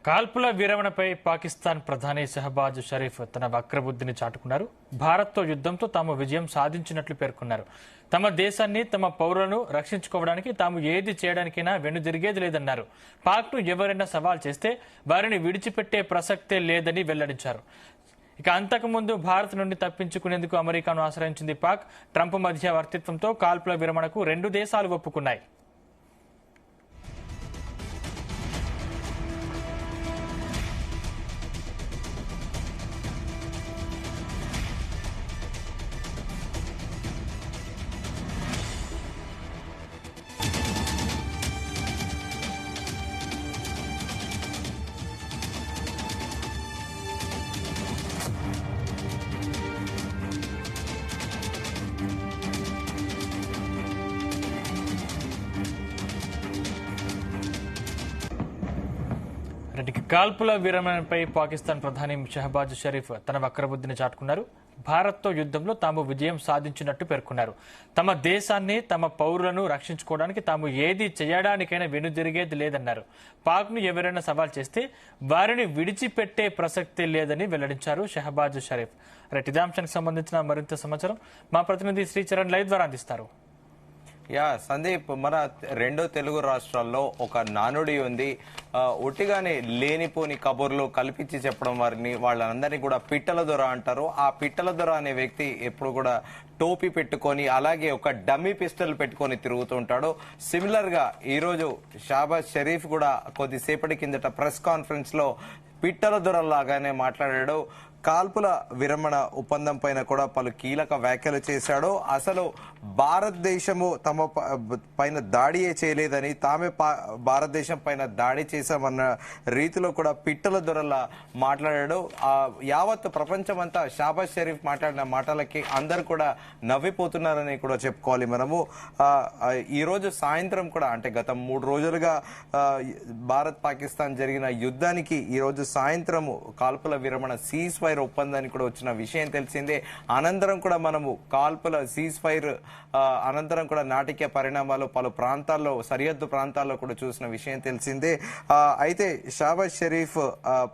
కాల్పుల విరమణపై పాకిస్తాన్ ప్రధాని షహబాజ్ షరీఫ్ తన వక్రబుద్ధిని చాటుకున్నారు. భారత్తో యుద్ధంతో తాము విజయం సాధించినట్లు పేర్కొన్నారు. తమ దేశాన్ని, తమ పౌరులను రక్షించుకోవడానికి తాము ఏది చేయడానికైనా వెనుదిరిగేది లేదన్నారు. పాక్ను ఎవరైనా సవాల్ చేస్తే వారిని విడిచిపెట్టే ప్రసక్తే లేదని వెల్లడించారు. ఇక అంతకుముందు భారత్ నుండి తప్పించుకునేందుకు అమెరికాను ఆశ్రయించింది పాక్. ట్రంప్ మధ్యవర్తిత్వంతో కాల్పుల విరమణకు 2 దేశాలు ఒప్పుకున్నాయి. కాల్పుల విరమణపై పాకిస్తాన్ ప్రధాని షహబాజ్ షరీఫ్ తన వక్రబుద్ధిని చాటుకున్నారు. భారత్తో యుద్ధంలో తాము విజయం సాధించినట్టు పేర్కొన్నారు. తమ దేశాన్ని, తమ పౌరులను రక్షించుకోవడానికి తాము ఏది చేయడానికైనా వెనుదిరిగేది లేదన్నారు. పాక్ను ఎవరైనా సవాల్ చేస్తే వారిని విడిచిపెట్టే ప్రసక్తి లేదని వెల్లడించారు షహబాజ్ షరీఫ్. ఇదే అంశానికి సంబంధించిన మరింత సమాచారం మా ప్రతినిధి శ్రీచరణ్ లైవ్ ద్వారా అందిస్తారు. సందీప్, మన 2 తెలుగు రాష్ట్రాల్లో ఒక నానుడి ఉంది. ఒట్టిగానే లేనిపోని కబుర్లు కల్పించి చెప్పడం వాళ్ళందరినీ కూడా పిట్టల దొర అంటారు. ఆ పిట్టల దొర అనే వ్యక్తి ఎప్పుడు కూడా టోపీ పెట్టుకొని, అలాగే ఒక డమ్మీ పిస్టల్ పెట్టుకొని తిరుగుతుంటాడు. సిమిలర్ గా ఈ రోజు షహబాజ్ షరీఫ్ కూడా కొద్దిసేపటి కిందట ప్రెస్ కాన్ఫరెన్స్ లో పిట్టల దొరలాగానే మాట్లాడాడు. కాల్పుల విరమణ ఒప్పందం పైన కూడా పలు కీలక వ్యాఖ్యలు చేశాడు. అసలు భారతదేశము తమ పైన దాడియే చేయలేదని, తామే భారతదేశం పైన దాడి చేశామన్న రీతిలో కూడా పిట్టల దొరలా మాట్లాడాడు. యావత్ ప్రపంచం అంతా షహబాజ్ షరీఫ్ మాట్లాడిన మాటలకి అందరు కూడా నవ్విపోతున్నారని కూడా చెప్పుకోవాలి మనము. ఈ రోజు సాయంత్రం కూడా, అంటే గత 3 రోజులుగా భారత్ పాకిస్తాన్ జరిగిన యుద్ధానికి ఈ రోజు సాయంత్రం కాల్పుల విరమణ సీజ్ ఫైర్ ఒప్పందానికి కూడా వచ్చిన విషయం తెలిసిందే. అనంతరం కూడా మనము కాల్పుల సీజ్ ఫైర్ అనంతరం కూడా నాటకీయ పరిణామాలు పలు ప్రాంతాల్లో, సరిహద్దు ప్రాంతాల్లో కూడా చూసిన విషయం తెలిసిందే. అయితే షహబాజ్ షరీఫ్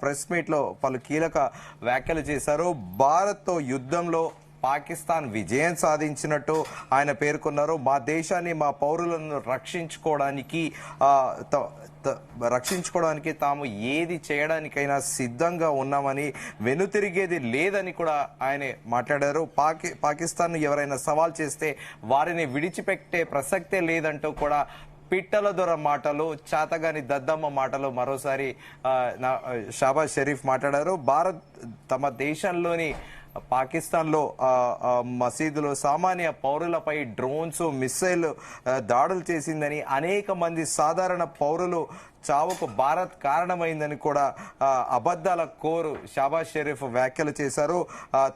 ప్రెస్ మీట్ లో పలు కీలక వ్యాఖ్యలు చేశారు. భారత్ తో యుద్ధంలో పాకిస్తాన్ విజయం సాధించినట్టు ఆయన పేర్కొన్నారు. మా దేశాన్ని, మా పౌరులను రక్షించుకోవడానికి తాము ఏది చేయడానికైనా సిద్ధంగా ఉన్నామని, వెనుతిరిగేది లేదని కూడా ఆయన మాట్లాడారు. పాకిస్తాన్ ఎవరైనా సవాల్ చేస్తే వారిని విడిచిపెట్టే ప్రసక్తే లేదంటూ కూడా పిట్టల దొర మాటలు, చాతగాని దద్దమ్మ మాటలు మరోసారి షహబాజ్ షరీఫ్ మాట్లాడారు. భారత్ తమ దేశంలోని పాకిస్తాన్ లో మసీదులు, సామాన్య పౌరులపై డ్రోన్స్, మిస్సైల్ దాడులు చేసిందని, అనేక మంది సాధారణ పౌరులు చావుకు భారత్ కారణమైందని కూడా అబద్దాల కోరు షహబాజ్ షరీఫ్ వ్యాఖ్యలు చేశారు.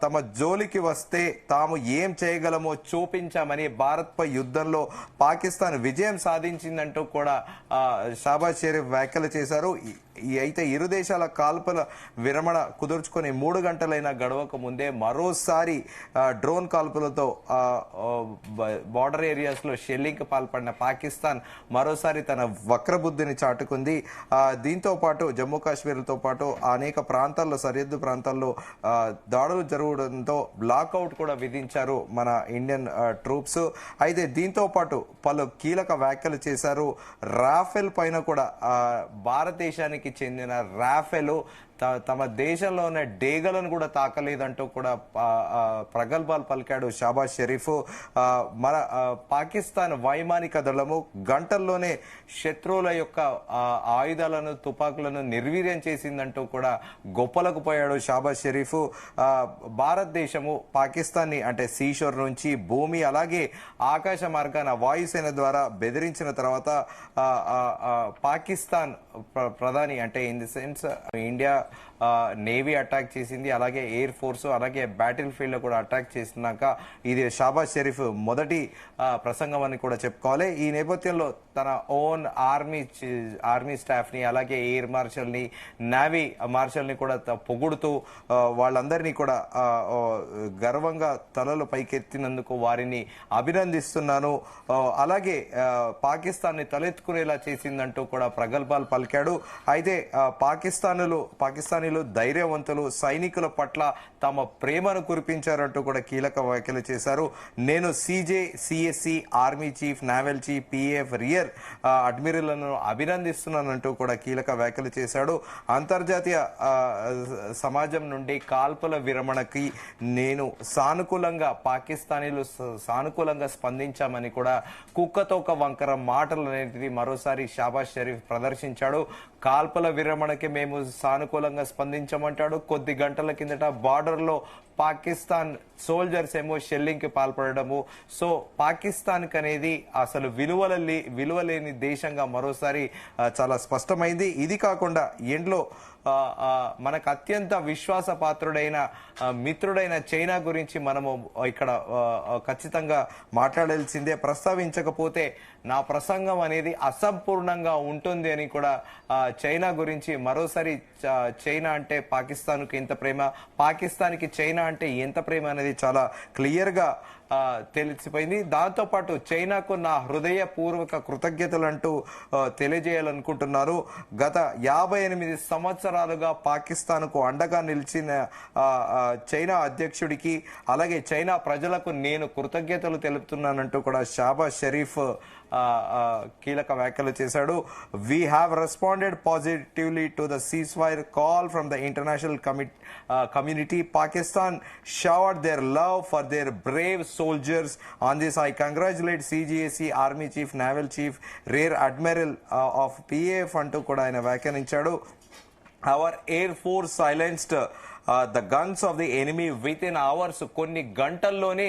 తమ జోలికి వస్తే తాము ఏం చేయగలమో చూపించామని, భారత్ పై యుద్ధంలో పాకిస్తాన్ విజయం సాధించిందంటూ కూడా షహబాజ్ షరీఫ్ వ్యాఖ్యలు చేశారు. అయితే ఇరు దేశాల కాల్పుల విరమణ కుదుర్చుకొని 3 గంటలైనా గడవక ముందే మరోసారి డ్రోన్ కాల్పులతో బార్డర్ ఏరియాస్ లో షెల్లింగ్ పాల్పడిన పాకిస్తాన్ మరోసారి తన వక్రబుద్ధిని చాటుకుంది. దీంతో పాటు జమ్మూ కాశ్మీర్తో పాటు అనేక ప్రాంతాల్లో, సరిహద్దు ప్రాంతాల్లో దాడులు జరగడంతో బ్లాక్అవుట్ కూడా విధించారు మన ఇండియన్ ట్రూప్స్. అయితే దీంతో పాటు పలు కీలక వ్యాఖ్యలు చేశారు. రాఫెల్ పైన కూడా భారతదేశానికి చెందిన రాఫెల్ తమ దేశంలో ఉన్న డేగలను కూడా తాకలేదంటూ కూడా ప్రగల్భాలు పలికాడు షహబాజ్ షరీఫ్. మన పాకిస్తాన్ వైమానిక దళము గంటల్లోనే శత్రువుల యొక్క ఆయుధాలను, తుపాకులను నిర్వీర్యం చేసిందంటూ కూడా గొప్పలకు పోయాడు షహబాజ్ షరీఫ్. భారతదేశము పాకిస్తాన్ని, అంటే సీషోర్ నుంచి భూమి అలాగే ఆకాశ మార్గాన వాయుసేన ద్వారా బెదిరించిన తర్వాత పాకిస్తాన్ ప్రధాని, అంటే in the sense India navy attack చేసింది, అలాగే ఎయిర్ ఫోర్స్, అలాగే బ్యాటిల్ ఫీల్డ్ లో కూడా అటాక్ చేసినాక ఇది షాబాజ్ షరీఫ్ మొదటి ప్రసంగం అని కూడా చెప్పుకోవాలి. ఈ నేపథ్యంలో తన ఓన్ ఆర్మీ స్టాఫ్ ని, అలాగే ఎయిర్ మార్షల్ ని, నేవీ మార్షల్ ని కూడా పొగుడుతూ వాళ్ళందరినీ కూడా గర్వంగా తలలు పైకెత్తినందుకు వారిని అభినందిస్తున్నాను. అలాగే పాకిస్తాన్ ని తలెత్తుకునేలా చేసిందంటూ కూడా ప్రగల్భాలు పలికాడు. అయితే పాకిస్తానీలు ధైర్యవంతులు, సైనికుల పట్ల తమ ప్రేమను కురిపించారంటూ కూడా కీలక వ్యాఖ్యలు చేశారు. నేను CSC army chief, naval chief, PAF rear అడ్మిరల్లను అభినందిస్తున్నానంటూ కూడా కీలక వ్యాఖ్యలు చేశాడు. అంతర్జాతీయ సమాజం నుండి కాల్పుల విరమణకి నేను పాకిస్తానీలు సానుకూలంగా స్పందించామని కూడా కుక్కతోక వంకర మాటలు అనేది మరోసారి షాబాజ్ షరీఫ్ ప్రదర్శించాడు. కాల్పుల విరమణకి మేము సానుకూలంగా స్పందించమంటాడు. కొద్ది గంటల కిందట బార్డర్ లో పాకిస్తాన్ సోల్జర్స్ ఏమో షెల్లింగ్ కి పాల్పడము. సో పాకిస్తాన్ అనేది అసలు విలువలేని దేశంగా మరోసారి చాలా స్పష్టమైంది. ఇది కాకుండా ఎండ్లో మనకు అత్యంత విశ్వాసపాత్రుడైన మిత్రుడైన చైనా గురించి మనము ఇక్కడ ఖచ్చితంగా మాట్లాడాల్సిందే. ప్రస్తావించకపోతే నా ప్రసంగం అనేది అసంపూర్ణంగా ఉంటుంది అని కూడా చైనా గురించి మరోసారి చైనా అంటే పాకిస్తాన్కు ఎంత ప్రేమ, పాకిస్తాన్కి చైనా అంటే ఎంత ప్రేమ అనేది చాలా క్లియర్ గా తెలిసిపోయింది. దాంతో పాటు చైనాకు నా హృదయపూర్వక కృతజ్ఞతలు అంటూ తెలియజేయాలనుకుంటున్నారు. గత 58 సంవత్సరాలుగా పాకిస్తాన్కు అండగా నిలిచిన చైనా అధ్యక్షుడికి, అలాగే చైనా ప్రజలకు నేను కృతజ్ఞతలు తెలుపుతున్నానంటూ కూడా షాబాజ్ షరీఫ్ కీలక వ్యాఖ్యలు చేశాడు. We have responded positively to the ceasefire call from the international community. Pakistan showered their love for their brave soldiers. On this, I congratulate CGAC Army Chief, Naval Chief, Rear Admiral of PAF అంటూ కూడా ఆయన వ్యాఖ్యానించాడు. Our Air Force silenced the guns of the enemy with in hours. కొన్ని గంటల్లోనే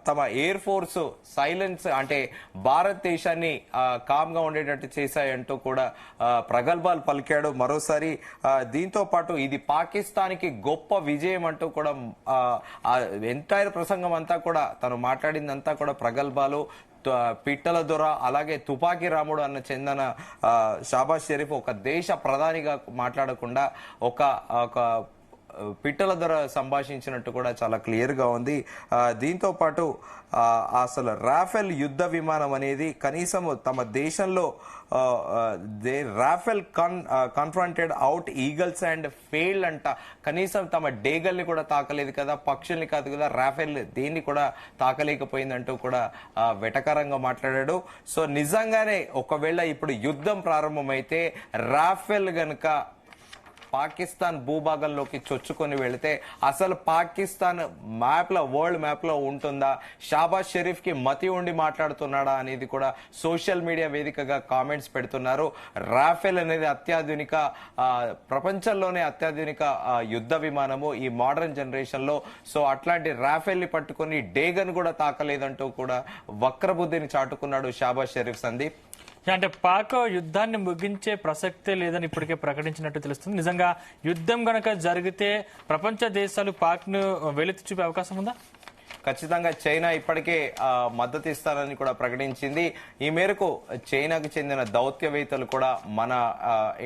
తమ air force silence అంటే భారతదేశాన్ని com గా ఉండేటట్టు చేశాయంటూ కూడా ప్రగల్భాలు పలికాడు మరోసారి. దీంతో పాటు ఇది పాకిస్తాన్కి గొప్ప విజయం అంటూ కూడా ఎంటైర్ ప్రసంగం అంతా కూడా తను మాట్లాడిందంతా కూడా ప్రగల్భాలు. పిట్టల దొర, అలాగే తుపాకీ రాముడు అన్న చెందిన షాబాజ్ షరీఫ్ ఒక దేశ ప్రధానిగా మాట్లాడకుండా ఒక పిట్టల ధర సంభాషించినట్టు కూడా చాలా క్లియర్ గా ఉంది. దీంతో పాటు అసలు రాఫెల్ యుద్ధ విమానం అనేది కనీసం తమ దేశంలో Rafale confronted out eagles and failed అంట. కనీసం తమ డేగల్ని కూడా తాకలేదు కదా, పక్షుల్ని కాదు కదా, రాఫెల్ దేన్ని కూడా తాకలేకపోయిందంటూ కూడా వెటకరంగా మాట్లాడాడు. సో నిజంగానే ఒకవేళ ఇప్పుడు యుద్ధం ప్రారంభమైతే రాఫెల్ గనుక పాకిస్తాన్ భూభాగంలోకి చొచ్చుకొని వెళితే అసలు పాకిస్తాన్ వరల్డ్ మ్యాప్ లో ఉంటుందా, షాబాజ్ షరీఫ్ కి మతి ఉండి మాట్లాడుతున్నాడా అనేది కూడా సోషల్ మీడియా వేదికగా కామెంట్స్ పెడుతున్నారు. రాఫెల్ అనేది అత్యాధునిక, ప్రపంచంలోనే అత్యాధునిక యుద్ధ విమానము ఈ మోడర్న్ జనరేషన్ లో. సో అట్లాంటి రాఫెల్ ని పట్టుకుని డేగన్ కూడా తాకలేదంటూ కూడా వక్రబుద్ధిని చాటుకున్నాడు షాబాజ్ షరీఫ్. సందీప్, అంటే పాక్ యుద్ధాన్ని ముగించే ప్రసక్తే లేదని ఇప్పటికే ప్రకటించినట్టు తెలుస్తుంది. నిజంగా యుద్ధం గనక జరిగితే ప్రపంచ దేశాలు పాక్ ను వెలితి చూపే అవకాశం ఉందా? ఖచ్చితంగా చైనా ఇప్పటికే మద్దతు ఇస్తారని కూడా ప్రకటించింది. ఈ మేరకు చైనాకు చెందిన దౌత్యవేత్తలు కూడా మన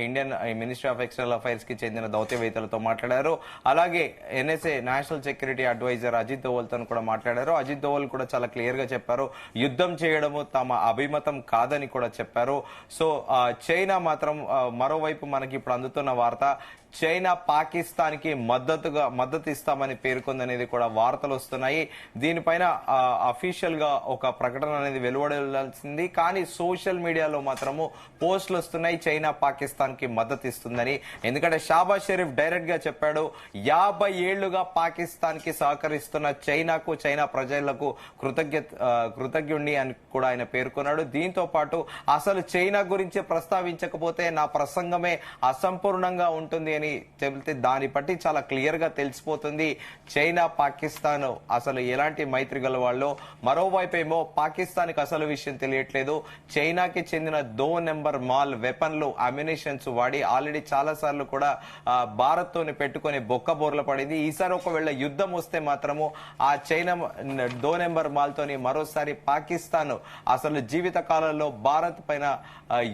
Indian Ministry of External Affairs కి చెందిన దౌత్యవేత్తలతో మాట్లాడారు. అలాగే NSA national security adviser Ajit Doval తో కూడా మాట్లాడారు. అజిత్ దోవల్ కూడా చాలా క్లియర్ గా చెప్పారు, యుద్ధం చేయడము తమ అభిమతం కాదని కూడా చెప్పారు. సో చైనా మాత్రం మరోవైపు మనకి ఇప్పుడు అందుతున్న వార్త, చైనా పాకిస్తాన్ కి మద్దతు ఇస్తామని పేర్కొందనేది కూడా వార్తలు వస్తున్నాయి. దీనిపైన అఫీషియల్ గా ఒక ప్రకటన అనేది వెలువడాల్సింది. కానీ సోషల్ మీడియాలో మాత్రము పోస్టులు వస్తున్నాయి చైనా పాకిస్తాన్ కి మద్దతు ఇస్తుందని. ఎందుకంటే షాబాజ్ షరీఫ్ డైరెక్ట్ గా చెప్పాడు, 50 ఏళ్లుగా పాకిస్తాన్ కి సహకరిస్తున్న చైనాకు, చైనా ప్రజలకు కృతజ్ఞుణ్ణి అని కూడా ఆయన పేర్కొన్నాడు. దీంతో పాటు అసలు చైనా గురించి ప్రస్తావించకపోతే నా ప్రసంగమే అసంపూర్ణంగా ఉంటుంది అని చెబితే దాన్ని బట్టి చాలా క్లియర్ గా తెలిసిపోతుంది చైనా పాకిస్తాన్ అసలు ఎలాంటి మైత్రి గల వాళ్ళు. మరోవైపు ఏమో పాకిస్తాన్కి అసలు విషయం తెలియట్లేదు. చైనాకి చెందిన 2 నెంబర్ మాల్ వెపన్లు అమ్యునిషన్స్ వాడి ఆల్రెడీ చాలా సార్లు కూడా భారత్ తోని పెట్టుకుని బొక్కబోర్ల పడింది. ఈసారి ఒకవేళ యుద్ధం వస్తే మాత్రము ఆ చైనా 2 నెంబర్ మాల్ తోని మరోసారి పాకిస్తాన్ అసలు జీవిత కాలంలో భారత్ పైన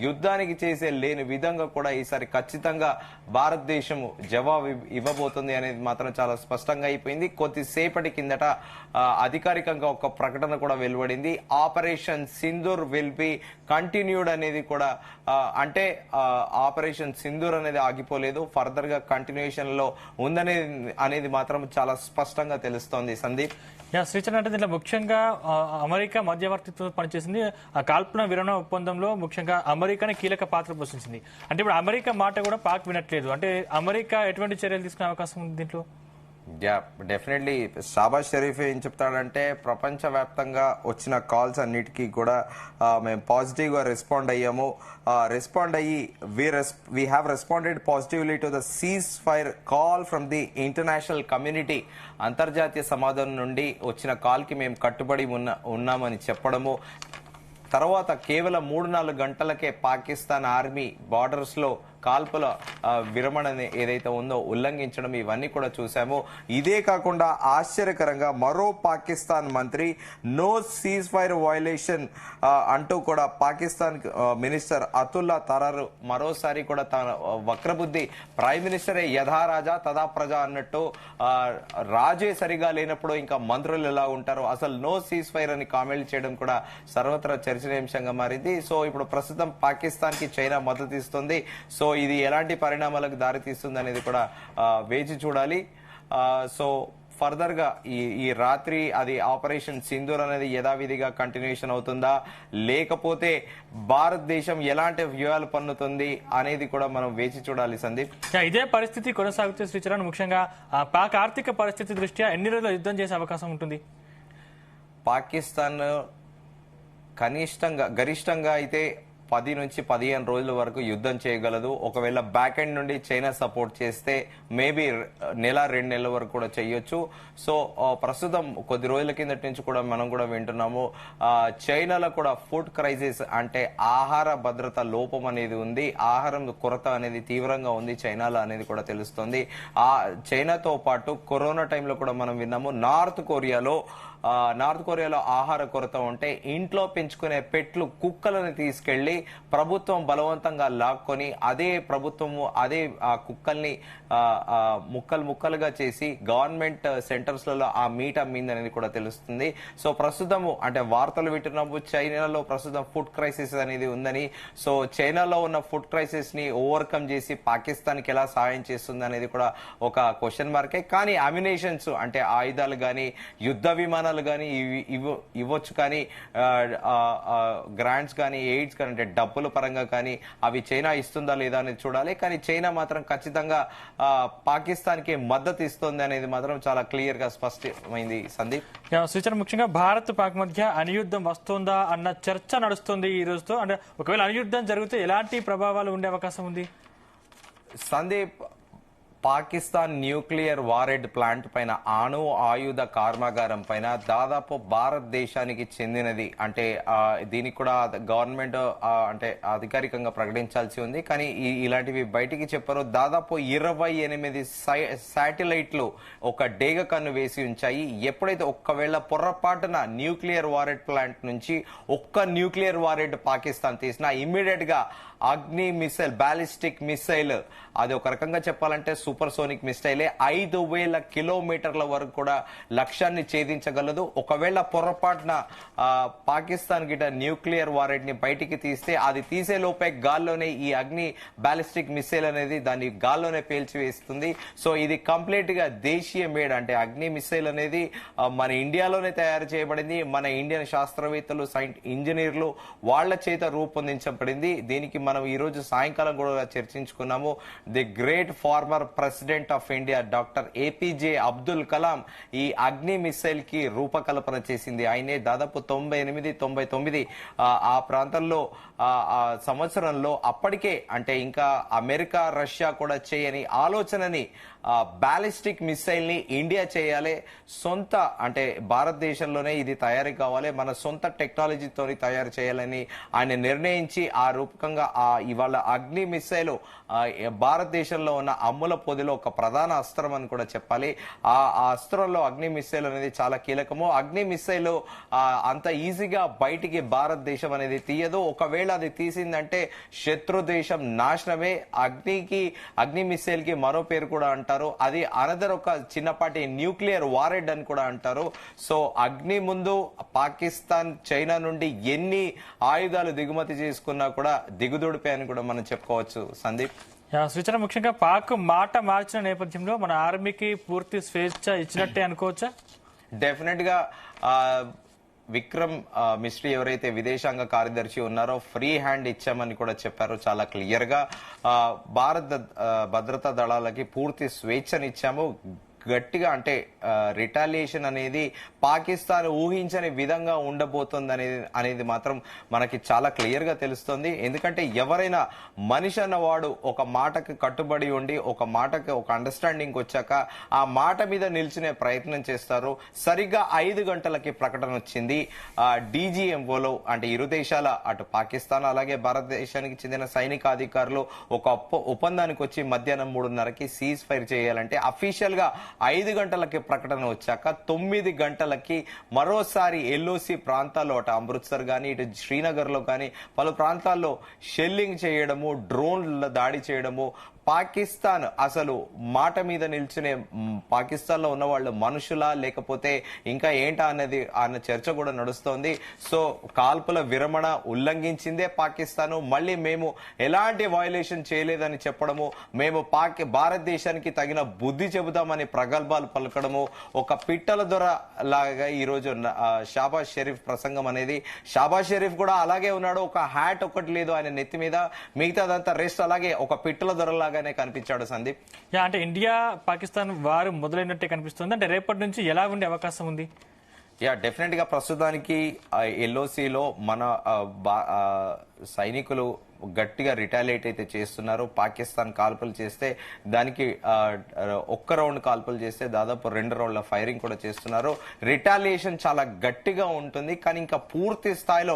యుద్ధానికి చేసే లేని విధంగా కూడా ఈసారి ఖచ్చితంగా భారతదేశం జవాబు ఇవ్వబోతుంది అనేది మాత్రం చాలా స్పష్టంగా అయిపోయింది. కొద్దిసేపటి కిందట అధికారికంగా ఒక ప్రకటన కూడా వెలువడింది. Operation Sindoor will be continued అనేది కూడా, అంటే ఆపరేషన్ సింధూర్ అనేది ఆగిపోలేదు, ఫర్దర్ గా కంటిన్యూషన్ లో అనేది మాత్రం చాలా స్పష్టంగా తెలుస్తోంది. సందీప్, శ్రీచరణ్, అంటే దీంట్లో ముఖ్యంగా అమెరికా మధ్యవర్తిత్వం పనిచేసింది. ఆ కాల్పున విరమణ ఒప్పందంలో ముఖ్యంగా అమెరికానే కీలక పాత్ర పోషించింది. అంటే ఇప్పుడు అమెరికా మాట కూడా పాక్ వినట్లేదు. అంటే అమెరికా ఎటువంటి చర్యలు తీసుకునే అవకాశం ఉంది దీంట్లో? డెఫినెట్లీ షాబాజ్ షరీఫ్ ఏం చెప్తాడంటే, ప్రపంచవ్యాప్తంగా వచ్చిన కాల్స్ అన్నిటికీ కూడా మేము పాజిటివ్ గా రెస్పాండ్ అయ్యాము. రెస్పాండ్ అయ్యి we have responded positively to the ceasefire call from the international community. అంతర్జాతీయ సమాధానం నుండి వచ్చిన కాల్ కి మేము కట్టుబడి ఉన్నామని చెప్పడము. తర్వాత కేవలం 3-4 గంటలకే పాకిస్తాన్ ఆర్మీ బార్డర్స్ లో కాల్పుల విరమణ ఏదైతే ఉందో ఉల్లంఘించడం, ఇవన్నీ కూడా చూసాము. ఇదే కాకుండా ఆశ్చర్యకరంగా మరో పాకిస్తాన్ మంత్రి నో సీజ్ ఫైర్ వయలేషన్ అంటూ కూడా పాకిస్తాన్ మినిస్టర్ అతుల్లా తరార్ మరోసారి కూడా తన వక్రబుద్ధి, ప్రైమ్ మినిస్టరే యథా రాజా తదా ప్రజా అన్నట్టు, రాజే సరిగా లేనప్పుడు ఇంకా మంత్రులు ఎలా ఉంటారు, అసలు నో సీజ్ ఫైర్ అని కామెంట్ చేయడం కూడా సర్వత్రా చర్చనీయాంశంగా మారింది. సో ఇప్పుడు ప్రస్తుతం పాకిస్తాన్ కి చైనా మద్దతు ఇస్తుంది. సో ఇది ఎలాంటి పరిణామాలకు దారితీస్తుంది అనేది కూడా వేచి చూడాలి. సో ఫర్దర్ గా ఈ రాత్రి అది ఆపరేషన్ సింధూర్ అనేది యథావిధిగా కంటిన్యూషన్ అవుతుందా, లేకపోతే భారతదేశం ఎలాంటి వ్యూహాలు పన్నుతుంది అనేది కూడా మనం వేచి చూడాలి. సందీప్, ఇదే పరిస్థితి కొనసాగుతూ శ్రీచరణ్, ముఖ్యంగా పాక్ ఆర్థిక పరిస్థితి దృష్ట్యా ఎన్ని రోజులు యుద్ధం చేసే అవకాశం ఉంటుంది? పాకిస్తాన్ గరిష్టంగా అయితే 10 నుంచి 15 రోజుల వరకు యుద్ధం చేయగలదు. ఒకవేళ బ్యాక్ ఎండ్ నుండి చైనా సపోర్ట్ చేస్తే మేబీ 1-2 నెలల వరకు కూడా చేయొచ్చు. సో ప్రస్తుతం కొద్ది రోజుల కిందటి నుంచి కూడా మనం కూడా వింటున్నాము, చైనాలో కూడా ఫుడ్ క్రైసిస్, అంటే ఆహార భద్రత లోపం అనేది ఉంది, ఆహారం కొరత అనేది తీవ్రంగా ఉంది చైనాలో అనేది కూడా తెలుస్తుంది. చైనాతో పాటు కరోనా టైంలో కూడా మనం విన్నాము, నార్త్ కొరియాలో ఆహార కొరత ఉంటే ఇంట్లో పెంచుకునే పెట్లు, కుక్కలను తీసుకెళ్లి ప్రభుత్వం బలవంతంగా లాక్కొని అదే కుక్కల్ని ముక్కలుగా చేసి గవర్నమెంట్ సెంటర్స్ లలో ఆ మీట్ అమ్మిందనేది కూడా తెలుస్తుంది. సో ప్రస్తుతం అంటే వార్తలు వింటున్నాము, చైనాలో ప్రస్తుతం ఫుడ్ క్రైసిస్ అనేది ఉందని. సో చైనాలో ఉన్న ఫుడ్ క్రైసిస్ ని ఓవర్కమ్ చేసి పాకిస్తాన్ కి ఎలా సాయం చేస్తుంది అనేది కూడా ఒక క్వశ్చన్ మార్కే. కానీ అమ్యునేషన్స్, అంటే ఆయుధాలు గాని, యుద్ధ విమానాలు గాని ఇవ్వచ్చు, కానీ గ్రాంట్స్ కానీ, ఎయిడ్స్ కానీ, అంటే డబ్బుల పరంగా కానీ అవి చైనా ఇస్తుందా లేదా అనేది చూడాలి. కానీ చైనా మాత్రం ఖచ్చితంగా పాకిస్తాన్ కి మద్దతు ఇస్తుంది అనేది మాత్రం చాలా క్లియర్ గా స్పష్టమైంది. సందీప్, శ్రీచరణ్, ముఖ్యంగా భారత్ పాక్ మధ్య అణుయుద్ధం వస్తుందా అన్న చర్చ నడుస్తుంది ఈ రోజుతో. అంటే ఒకవేళ అణుయుద్ధం జరిగితే ఎలాంటి ప్రభావాలు ఉండే అవకాశం ఉంది? సందీప్, పాకిస్తాన్ న్యూక్లియర్ వారెడ్ ప్లాంట్ పైన, అణు ఆయుధ కర్మాగారం పైన దాదాపు భారతదేశానికి చెందినది, అంటే దీనికి కూడా గవర్నమెంట్ అంటే అధికారికంగా ప్రకటించాల్సి ఉంది, కానీ ఇలాంటివి బయటికి చెప్పరు. దాదాపు 28 శాటిలైట్లు ఒక డేగ కన్ను వేసి ఉంచాయి. ఎప్పుడైతే ఒక్కవేళ పొరపాటున న్యూక్లియర్ వారెడ్ ప్లాంట్ నుంచి ఒక్క న్యూక్లియర్ వారెడ్ పాకిస్తాన్ తీసినా ఇమ్మీడియట్ గా అగ్ని మిసైల్, బాలిస్టిక్ మిసైల్, అది ఒక రకంగా చెప్పాలంటే సూపర్ సోనిక్ మిసైలే, 5000 కిలోమీటర్ల వరకు కూడా లక్ష్యాన్ని ఛేదించగలదు. ఒకవేళ పొరపాటున పాకిస్తాన్ గిట న్యూక్లియర్ వారెడ్ ని బయటికి తీస్తే అది తీసే లోపే గాల్లోనే ఈ అగ్ని బాలిస్టిక్ మిసైల్ అనేది దాన్ని గాల్లోనే పేల్చివేస్తుంది. సో ఇది కంప్లీట్ గా దేశీయ మేడ్, అంటే అగ్ని మిసైల్ అనేది మన ఇండియాలోనే తయారు చేయబడింది. మన ఇండియన్ శాస్త్రవేత్తలు, ఇంజనీర్లు వాళ్ళ చేత రూపొందించబడింది. దీనికి మనం ఈ రోజు సాయంకాలం కూడా చర్చించుకున్నాము. The great former president of India doctor APJ Abdul Kalam ఈ అగ్ని మిసైల్ కి రూపకల్పన చేసింది. ఆయనే దాదాపు 98-99 ఆ ప్రాంతంలో ఆ సంవత్సరంలో అప్పటికే అంటే ఇంకా అమెరికా రష్యా కూడా చేయని ఆలోచనని బ్యాలిస్టిక్ మిసైల్ ని ఇండియా చేయాలి, సొంత అంటే భారతదేశంలోనే ఇది తయారీ కావాలి, మన సొంత టెక్నాలజీతో తయారు చేయాలని ఆయన నిర్ణయించి ఆ రూపకంగా ఇవాళ అగ్ని మిసైల్ భారతదేశంలో ఉన్న అమ్ముల పొదిలో ఒక ప్రధాన అస్త్రం అని కూడా చెప్పాలి. ఆ అస్త్రంలో అగ్ని మిసైల్ అనేది చాలా కీలకము. అగ్ని మిసైల్ అంత ఈజీగా బయటికి భారతదేశం అనేది తీయదు. ఒకవేళ అది తీసిందంటే శత్రు దేశం నాశనమే. అగ్ని మిసైల్ కి మరో పేరు కూడా అంటారు, అది అనదర్ ఒక చిన్నపాటి న్యూక్లియర్ వారెడ్ అని కూడా అంటారు. సో అగ్ని ముందు పాకిస్తాన్ చైనా నుండి ఎన్ని ఆయుధాలు దిగుమతి చేసుకున్నా కూడా దిగుదుడిపే అని కూడా మనం చెప్పుకోవచ్చు. సందీప్, సూచన ముఖ్యంగా పాక్ మాట మార్చిన నేపథ్యంలో మన ఆర్మీకి పూర్తి స్వేచ్ఛ ఇచ్చినట్టే అనుకోవచ్చా? డెఫినెట్ గా విక్రమ్ మిస్ట్రీ ఎవరైతే విదేశాంగ కార్యదర్శి ఉన్నారో ఫ్రీ హ్యాండ్ ఇచ్చామని కూడా చెప్పారు చాలా క్లియర్ గా. భారత భద్రతా దళాలకి పూర్తి స్వేచ్ఛనిచ్చాము. గట్టిగా అంటే రిటాలియేషన్ అనేది పాకిస్తాన్ ఊహించని విధంగా ఉండబోతుంది అనేది మాత్రం మనకి చాలా క్లియర్ గా తెలుస్తుంది. ఎందుకంటే ఎవరైనా మనిషి అన్నవాడు ఒక మాటకి కట్టుబడి ఉండి ఒక మాటకి ఒక అండర్స్టాండింగ్ వచ్చాక ఆ మాట మీద నిల్చునే ప్రయత్నం చేస్తారు. సరిగ్గా 5 గంటలకి ప్రకటన వచ్చింది. DGMOలో అంటే ఇరు దేశాల అటు పాకిస్తాన్ అలాగే భారతదేశానికి చెందిన సైనిక అధికారులు ఒక ఒప్పందానికి వచ్చి మధ్యాహ్నం 3:30కి సీజ్ ఫైర్ చేయాలంటే అఫీషియల్ గా 5 గంటలకి ప్రకటన వచ్చాక 9 గంటలకి మరోసారి LOC ప్రాంతాల్లో అటు అమృత్సర్ గాని ఇటు శ్రీనగర్ లో గాని పలు ప్రాంతాల్లో షెల్లింగ్ చేయడము, డ్రోన్ల దాడి చేయడము. పాకిస్తాన్ అసలు మాట మీద నిల్చునే పాకిస్తాన్ లో ఉన్న వాళ్ళు మనుషులా లేకపోతే ఇంకా ఏంటా అనేది అన్న చర్చ కూడా నడుస్తోంది. సో కాల్పుల విరమణ ఉల్లంఘించిందే పాకిస్తాన్, మళ్ళీ మేము ఎలాంటి వయలేషన్ చేయలేదని చెప్పడము, మేము భారతదేశానికి తగిన బుద్ధి చెబుతామని ప్రగల్భాలు పలకడము, ఒక పిట్టల దొర లాగా ఈ రోజు షాబాజ్ షరీఫ్ ప్రసంగం అనేది. షాబాజ్ షరీఫ్ కూడా అలాగే ఉన్నాడు, ఒక హ్యాట్ ఒకటి లేదు ఆయన నెత్తి మీద, మిగతాదంతా రెస్ట్ అలాగే ఒక పిట్టల దొరలాగా కనిపించాడు. సందీప్, అంటే ఇండియా పాకిస్తాన్ వారు మొదలైనట్టే కనిపిస్తుంది. అంటే రేపటి నుంచి ఎలా ఉండే అవకాశం ఉంది? డెఫినెట్ గా ప్రస్తుతానికి LOCలో మన సైనికులు గట్టిగా రిటాలియేట్ అయితే చేస్తున్నారు. పాకిస్తాన్ కాల్పులు చేస్తే దానికి ఒక్క రౌండ్ కాల్పులు చేస్తే దాదాపు 2 రౌండ్ల ఫైరింగ్ కూడా చేస్తున్నారు. రిటాలియేషన్ చాలా గట్టిగా ఉంటుంది. కానీ ఇంకా పూర్తి స్థాయిలో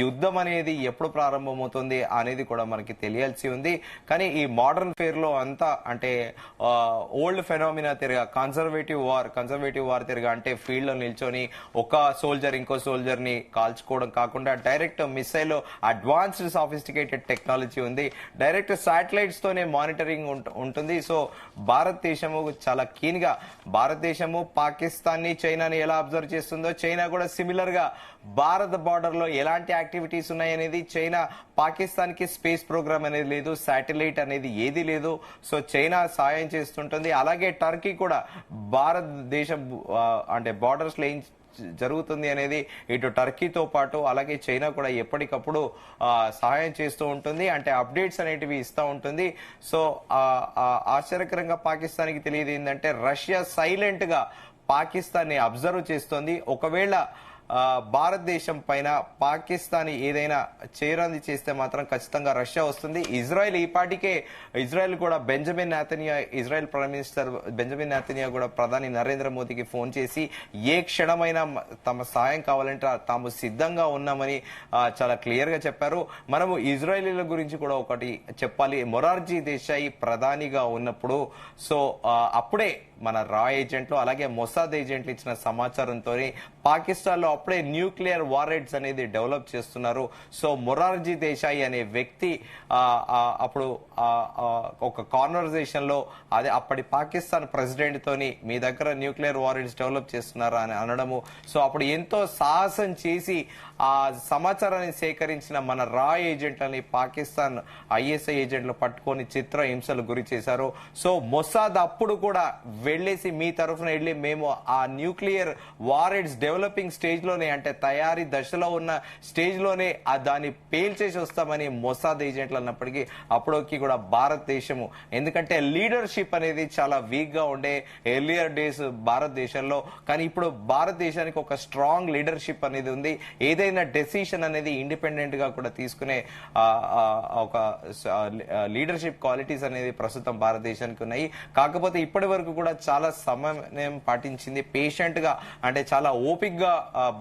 యుద్ధం అనేది ఎప్పుడు ప్రారంభమవుతుంది అనేది కూడా మనకి తెలియాల్సి ఉంది. కానీ ఈ మోడర్న్ ఫేర్ లో అంతా అంటే ఓల్డ్ ఫెనామినా తిరగా కన్సర్వేటివ్ వార్ తిరగా అంటే ఫీల్డ్ లో నిల్చొని ఒక సోల్జర్ ఇంకో సోల్జర్ ని కాల్చుకోవడం కాకుండా direct missile advanced sophisticated technology ఉంది. డైరెక్ట్ శాటిలైట్స్ తోనే మానిటరింగ్ ఉంటుంది. సో భారతదేశము చాలా కీన్ గా భారతదేశము పాకిస్తాన్ ని చైనాని ఎలా అబ్జర్వ్ చేస్తుందో చైనా కూడా సిమిలర్ గా భారత బార్డర్ లో ఎలాంటి యాక్టివిటీస్ ఉన్నాయనేది, చైనా పాకిస్తాన్ కి స్పేస్ ప్రోగ్రామ్ అనేది లేదు, శాటిలైట్ అనేది ఏది లేదు. సో చైనా సాయం చేస్తుంటుంది. అలాగే టర్కీ కూడా భారతదేశం అంటే బార్డర్స్ లో ఏం జరుగుతుంది అనేది ఇటు టర్కీతో పాటు అలాగే చైనా కూడా ఎప్పటికప్పుడు సహాయం చేస్తూ ఉంటుంది, అంటే అప్డేట్స్ అనేటివి ఇస్తూ ఉంటుంది. సో ఆశ్చర్యకరంగా పాకిస్తాన్ కి తెలియదు ఏంటంటే రష్యా సైలెంట్ గా పాకిస్తాన్ ని అబ్జర్వ్ చేస్తోంది. ఒకవేళ భారతదేశం పైన పాకిస్తాన్ ఏదైనా చేరంది చేస్తే మాత్రం ఖచ్చితంగా రష్యా వస్తుంది. ఇజ్రాయెల్ ఈపాటికే ఇజ్రాయెల్ కూడా ఇజ్రాయెల్ ప్రైమ్ మినిస్టర్ బెంజమిన్ నెతన్యా కూడా ప్రధాని నరేంద్ర మోదీకి ఫోన్ చేసి ఏ క్షణమైనా తమ సాయం కావాలంటే తాము సిద్ధంగా ఉన్నామని చాలా క్లియర్ గా చెప్పారు. మనము ఇజ్రాయేలీల గురించి కూడా ఒకటి చెప్పాలి. మొరార్జీ దేశాయి ప్రధానిగా ఉన్నప్పుడు సో అప్పుడే మన రా ఏజెంట్లు అలాగే మొసాద్ ఏజెంట్లు ఇచ్చిన సమాచారంతో పాకిస్తాన్ లో అప్పుడే న్యూక్లియర్ వారెడ్స్ అనేది డెవలప్ చేస్తున్నారు. సో మొరార్జీ దేశాయి అనే వ్యక్తి అప్పుడు ఒక కాన్వర్జేషన్ లో అదే అప్పటి పాకిస్తాన్ ప్రెసిడెంట్ తోని మీ దగ్గర న్యూక్లియర్ వారెడ్స్ డెవలప్ చేస్తున్నారా అని అనడము. సో అప్పుడు ఎంతో సాహసం చేసి ఆ సమాచారాన్ని సేకరించిన మన రా ఏజెంట్లని పాకిస్తాన్ ISI ఏజెంట్లు పట్టుకొని చిత్ర హింసలు గురి చేశారు. సో మొసాద్ అప్పుడు కూడా వెళ్ళేసి మీ తరఫున వెళ్ళి మేము ఆ న్యూక్లియర్ వారెడ్స్ డెవలపింగ్ స్టేజ్ లోనే అంటే తయారీ దశలో ఉన్న స్టేజ్ లోనే దాన్ని పేల్చేసి వస్తామని మొసాద్ ఏజెంట్లు అన్నప్పటికీ అప్పటికి కూడా భారతదేశము ఎందుకంటే లీడర్షిప్ అనేది చాలా వీక్ గా ఉండే ఎర్లియర్ డేస్ భారతదేశంలో, కానీ ఇప్పుడు భారతదేశానికి ఒక స్ట్రాంగ్ లీడర్షిప్ అనేది ఉంది. ఏదైనా డెసిషన్ అనేది ఇండిపెండెంట్ గా కూడా తీసుకునే ఒక లీడర్షిప్ క్వాలిటీస్ అనేది ప్రస్తుతం భారతదేశానికి ఉన్నాయి. కాకపోతే ఇప్పటి వరకు కూడా చాలా సమయం పాటించింది, పేషెంట్ గా అంటే చాలా ఓపిక్ గా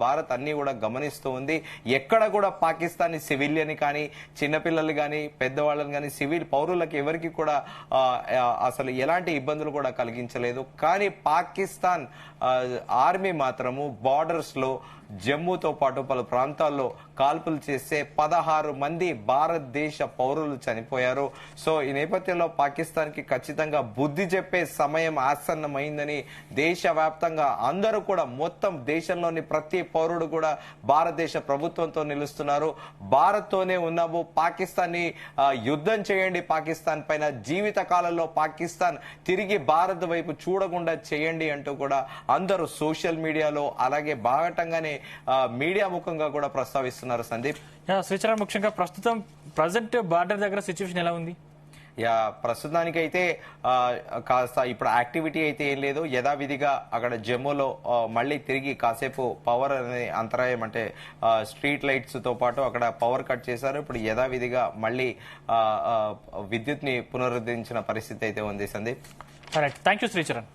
భారత్ అన్ని కూడా గమనిస్తూ ఉంది. ఎక్కడ కూడా పాకిస్తాన్ సివిలియన్ కానీ చిన్నపిల్లలు కానీ పెద్దవాళ్ళని కానీ సివిల్ పౌరులకు ఎవరికి కూడా అసలు ఎలాంటి ఇబ్బందులు కూడా కలిగించలేదు. కానీ పాకిస్తాన్ ఆర్మీ మాత్రము బార్డర్స్ లో జమ్మూతో పాటు పలు ప్రాంతాల్లో కాల్పులు చేస్తే 16 మంది భారతదేశ పౌరులు చనిపోయారు. సో ఈ నేపథ్యంలో పాకిస్తాన్ కి ఖచ్చితంగా బుద్ధి చెప్పే సమయం ఆసన్నమైందని దేశవ్యాప్తంగా అందరూ కూడా మొత్తం దేశంలోని ప్రతి పౌరుడు కూడా భారతదేశ ప్రభుత్వంతో నిలుస్తున్నారు. భారత్ తోనే ఉన్నాము, పాకిస్తాన్ ని యుద్ధం చేయండి, పాకిస్తాన్ పైన జీవిత కాలంలో పాకిస్తాన్ తిరిగి భారత్ వైపు చూడకుండా చేయండి అంటూ కూడా అందరూ సోషల్ మీడియాలో అలాగే బాగటంగానే మీడియా ముఖంగా కూడా ప్రస్తావిస్తున్నారు. సందీప్, శ్రీచరణ్, ముఖ్యంగా ప్రజెంట్ బార్డర్ దగ్గర సిచ్యువేషన్ ఎలా ఉంది? ప్రస్తుతానికైతే కాస్త ఇప్పుడు యాక్టివిటీ అయితే ఏం లేదు, యథావిధిగా అక్కడ జమ్మూలో మళ్ళీ తిరిగి కాసేపు పవర్ అనే అంతరాయం అంటే స్ట్రీట్ లైట్స్ తో పాటు అక్కడ పవర్ కట్ చేశారు. ఇప్పుడు యథావిధిగా మళ్ళీ విద్యుత్ ని పునరుద్ధరించిన పరిస్థితి అయితే ఉంది. Sandeep, thank you Sricharan.